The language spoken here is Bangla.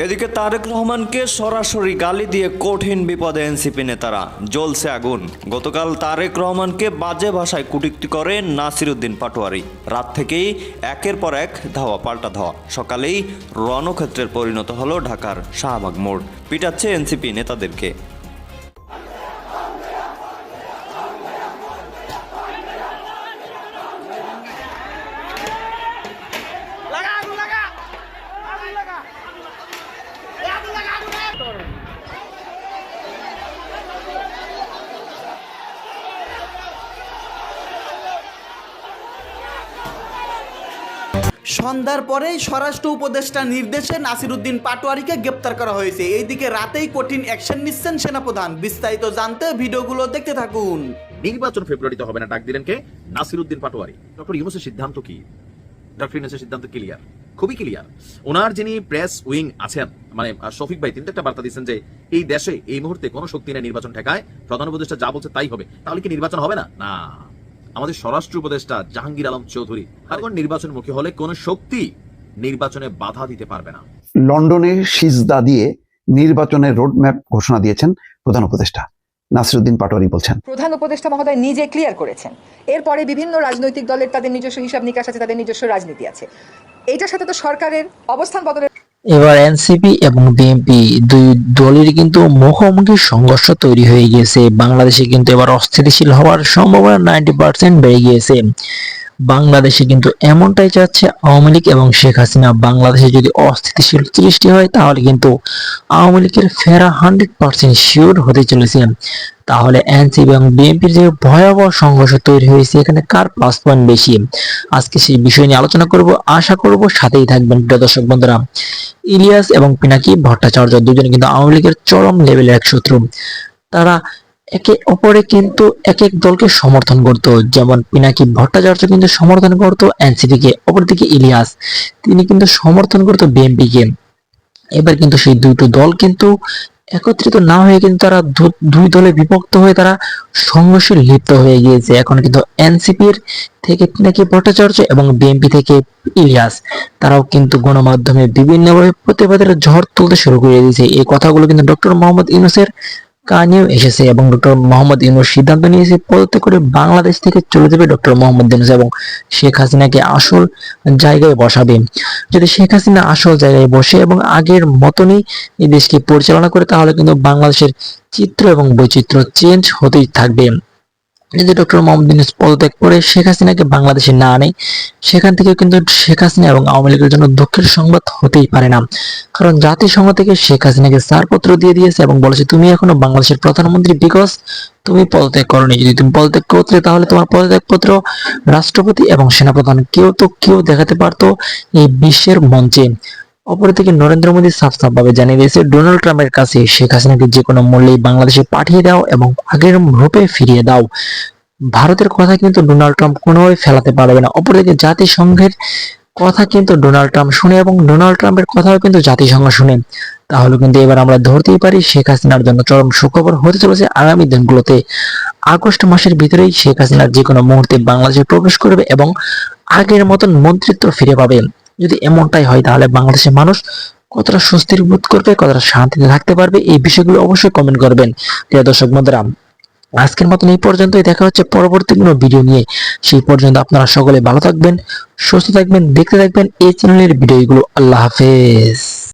এদিকে তারেক রহমানকে সরাসরি গালি দিয়ে কঠিন বিপদে এনসিপি নেতারা, জ্বলছে আগুন। গতকাল তারেক রহমানকে বাজে ভাষায় কটূক্তি করে নাসিরউদ্দিন পাটোয়ারি। রাত থেকেই একের পর এক ধাওয়া পাল্টা ধাওয়া। সকালেই রণক্ষেত্রের পরিণত হলো ঢাকার শাহবাগ মোড়। পিটাচ্ছে এনসিপি নেতাদেরকে। সন্ধ্যার পরেই স্বরাষ্ট্র উপদেষ্টা নির্দেশে নাসিরউদ্দিন পাটোয়ারিকে গ্রেপ্তার করা হয়েছে। এইদিকে রাতেই কঠিন অ্যাকশন নিচ্ছেন সেনাপ্রধান। বিস্তারিত জানতে ভিডিওগুলো দেখতে থাকুন। নির্বাচন ফেব্রুয়ারিতে হবে না, ডাক দিলেন কে? নাসিরউদ্দিন পাটোয়ারি। ডক্টর ইউনূসের সিদ্ধান্ত কি? ডক্টর ইউনূসের সিদ্ধান্ত ক্লিয়ার, খুবই ক্লিয়ার। ওনার যিনি প্রেস উইং আছেন, মানে শফিক ভাই, তিনি একটা বার্তা দিচ্ছেন যে এই দেশে এই মুহূর্তে কোনো শক্তি নেই নির্বাচন ঠেকায়, প্রধান উপদেষ্টা যা বলছে তাই হবে। তাহলে কি নির্বাচন হবে না? না, আমাদের স্বরাষ্ট্র উপদেষ্টা জাহাঙ্গীর আলম চৌধুরী এখন নির্বাচনমুখী হলে কোন শক্তি নির্বাচনে বাধা দিতে পারবে না। লন্ডনে সিজদা দিয়ে নির্বাচনের রোডম্যাপ ঘোষণা দিয়েছেন প্রধান উপদেষ্টা নাসিরউদ্দিন পাটোয়ারি। বলছেন প্রধান উপদেষ্টা মহোদয় নিজে ক্লিয়ার করেছেন, এরপরে বিভিন্ন রাজনৈতিক দলের তাদের নিজস্ব হিসাব নিকাশ আছে, তাদের নিজস্ব রাজনীতি আছে। এইটার সাথে তো সরকারের অবস্থান বদলের। এবার এনসিপি এবং বিএনপি দুই দলের কিন্তু মুখোমুখি সংঘর্ষ তৈরি হয়ে গিয়েছে। বাংলাদেশে কিন্তু এবার অস্থিতিশীল হওয়ার সম্ভাবনা 90% বেড়ে গিয়েছে। বাংলাদেশে কিন্তু এমনটাই চাচ্ছে আওয়ামী লীগ এবং শেখ হাসিনা। বাংলাদেশে যদি অস্থিতিশীল সৃষ্টি হয় তাহলে কিন্তু আওয়ামী লীগের ফেরা 100% শিওর হতে চলেছে। তাহলে এনসিপি এবং বিএনপির যে ভয়াবহ সংঘর্ষ তৈরি হয়েছে, এখানে কার প্লাস পয়েন্ট বেশি, আজকে সেই বিষয় নিয়ে আলোচনা করব। আশা করব সাথেই থাকবেন প্রিয় দর্শক বন্ধুরা। ইলিয়াস এবং পিনাকি ভট্টাচার্য দুজনে কিন্তু আওয়ামী লীগের চরম লেভেলের এক শত্রু। তারা একে অপরে কিন্তু এক এক দলকে সমর্থন করত। যেমন পিনাকি ভট্টাচার্য কিন্তু সমর্থন করত এনসিপি কে, অপরদিকে ইলিয়াস তিনি কিন্তু সমর্থন করত বিএনপি কে। এবার কিন্তু সেই দুটো দল কিন্তু একত্রিত না হয়ে কিন্তু তারা দুই দলে বিভক্ত হয়ে তারা সংঘর্ষে লিপ্ত হয়ে গিয়েছে। এখন কিন্তু এনসিপির থেকে পিনাকি ভট্টাচার্য এবং বিএনপি থেকে ইলিয়াস তারাও কিন্তু গণমাধ্যমে বিভিন্নভাবে প্রতিবাদের ঝড় তুলতে শুরু করে দিয়েছে। এই কথাগুলো কিন্তু ডক্টর মোহাম্মদ ইউনূসের কানেও এসেছে এবং ডক্টর মোহাম্মদ ইউনূস সিদ্ধান্ত নিয়েছে পদত্যাগ করে বাংলাদেশ থেকে চলে যাবে ডক্টর মোহাম্মদ ইউনূস এবং শেখ হাসিনাকে আসল জায়গায় বসাবে। যদি শেখ হাসিনা আসল জায়গায় বসে এবং আগের মতনই এই দেশকে পরিচালনা করে, তাহলে কিন্তু বাংলাদেশের চিত্র এবং বৈচিত্র্য চেঞ্জ হতেই থাকবে। যদি ডক্টর মোহাম্মদ ইউনূস পদত্যাগ করে শেখ হাসিনাকে বাংলাদেশে না আনে, সেখান থেকে কিন্তু শেখ হাসিনা এবং আওয়ামী লীগের জন্য দুঃখের সংবাদ হতেই পারে না। কারণ জাতিসংঘ থেকে শেখ হাসিনাকে ছাড়পত্র দিয়ে দিয়েছে এবং বলেছে তুমি এখনো বাংলাদেশের প্রধানমন্ত্রী, বিকজ তুমি পদত্যাগ করোনি। যদি তুমি পদত্যাগ করতে তাহলে তোমার পদত্যাগপত্র রাষ্ট্রপতি এবং সেনাপ্রধান কেউ দেখাতে পারতো এই বিশ্বের মঞ্চে। অপরদিকে নরেন্দ্র মোদী সাফ ভাবে জানিয়ে দিয়েছে ডোনাল্ড ট্রাম্পের কাছে শেখ হাসিনাকে যে কোনো মূল্যে বাংলাদেশে পাঠিয়ে দাও এবং আগের রূপে ফিরিয়ে দাও। ভারতের কথা কিন্তু ডোনাল্ড ট্রাম্প কোনোভাবে ফেলাতে পারবে না। অপরদিকে জাতিসংঘের কথা কিন্তু ডোনাল্ড ট্রাম্প শুনে এবং ডোনাল্ড ট্রাম্পের কথাও কিন্তু জাতিসংঘ শুনে। তাহলে কিন্তু এবার আমরা ধরতেই পারি শেখ হাসিনার জন্য চরম সুখবর হতে চলেছে আগামী দিনগুলোতে। আগস্ট মাসের ভিতরেই শেখ হাসিনা যে কোনো মুহূর্তে বাংলাদেশে প্রবেশ করবে এবং আগের মতন মন্ত্রিত্ব ফিরে পাবে। যদি এমনটাই হয় তাহলে বাংলাদেশের মানুষ কতটা স্বস্তির বোধ করবে, কতটা শান্তিতে থাকতে পারবে, এই বিষয়গুলো অবশ্যই কমেন্ট করবেন প্রিয় দর্শক বন্ধুরা। আজকের মতন এই পর্যন্তই, দেখা হচ্ছে পরবর্তী কোনো ভিডিও নিয়ে। সেই পর্যন্ত আপনারা সকলে ভালো থাকবেন, সুস্থ থাকবেন, দেখতে থাকবেন এই চ্যানেলের ভিডিওগুলো। আল্লাহ হাফেজ।